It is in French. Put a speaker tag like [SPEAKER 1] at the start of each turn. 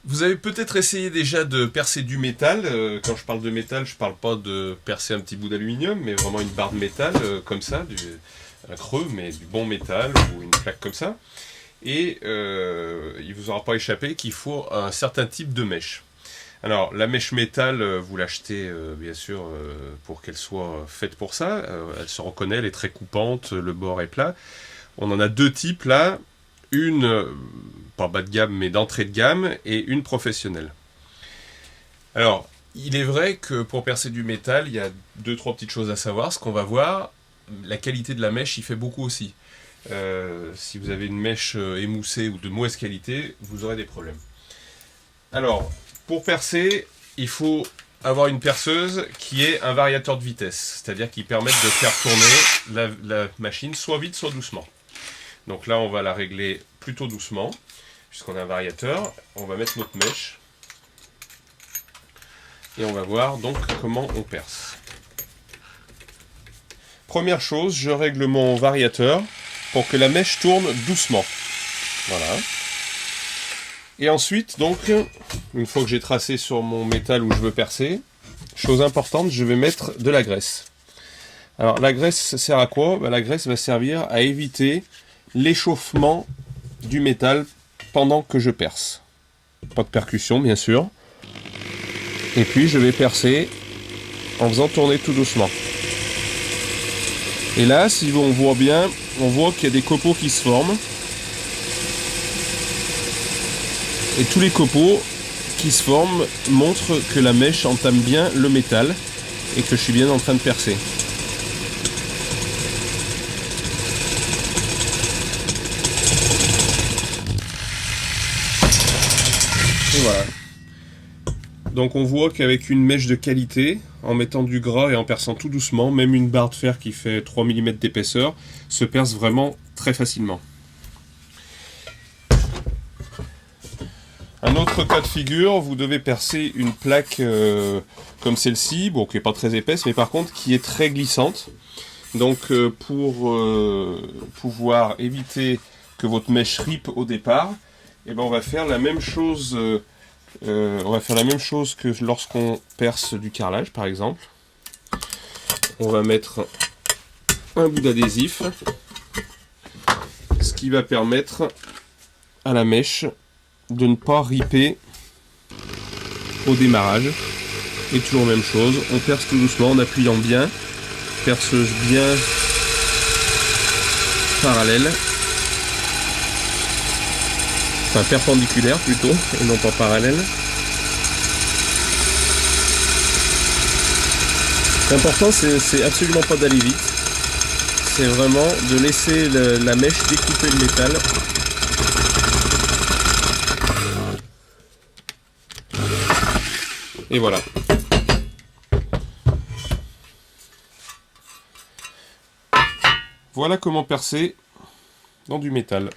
[SPEAKER 1] Vous avez peut-être essayé déjà de percer du métal. Quand je parle de métal, je parle pas de percer un petit bout d'aluminium, mais vraiment une barre de métal comme ça, un creux, mais du bon métal ou une plaque comme ça. Et il vous aura pas échappé qu'il faut un certain type de mèche. Alors la mèche métal, vous l'achetez bien sûr pour qu'elle soit faite pour ça. Elle se reconnaît, elle est très coupante, le bord est plat. On en a deux types là. Une pas bas de gamme mais d'entrée de gamme et une professionnelle. Alors, il est vrai que pour percer du métal, il y a 2-3 petites choses à savoir. Ce qu'on va voir, la qualité de la mèche, il fait beaucoup aussi. Si vous avez une mèche émoussée ou de mauvaise qualité, vous aurez des problèmes. Alors, pour percer, il faut avoir une perceuse qui ait un variateur de vitesse, c'est-à-dire qui permette de faire tourner la machine soit vite, soit doucement. Donc là, on va la régler plutôt doucement, puisqu'on a un variateur. On va mettre notre mèche. Et on va voir donc comment on perce. Première chose, je règle mon variateur pour que la mèche tourne doucement. Voilà. Et ensuite, donc, une fois que j'ai tracé sur mon métal où je veux percer, chose importante, je vais mettre de la graisse. Alors, la graisse, ça sert à quoi? La graisse va servir à éviter l'échauffement du métal pendant que je perce. Pas de percussion, bien sûr. Et puis, je vais percer en faisant tourner tout doucement. Et là, si on voit bien, on voit qu'il y a des copeaux qui se forment. Et tous les copeaux qui se forment montrent que la mèche entame bien le métal et que je suis bien en train de percer. Et voilà. Donc on voit qu'avec une mèche de qualité, en mettant du gras et en perçant tout doucement, même une barre de fer qui fait 3 mm d'épaisseur se perce vraiment très facilement. Un autre cas de figure, vous devez percer une plaque comme celle-ci, bon, qui n'est pas très épaisse, mais par contre qui est très glissante. Donc pour pouvoir éviter que votre mèche ripe au départ, eh ben, on va faire la même chose. Que lorsqu'on perce du carrelage, par exemple. On va mettre un bout d'adhésif, ce qui va permettre à la mèche de ne pas riper au démarrage. Et toujours même chose, on perce tout doucement en appuyant bien, perceuse bien parallèle, enfin perpendiculaire plutôt, et non pas parallèle. L'important c'est absolument pas d'aller vite, c'est vraiment de laisser la mèche découper le métal. Et voilà. Voilà comment percer dans du métal.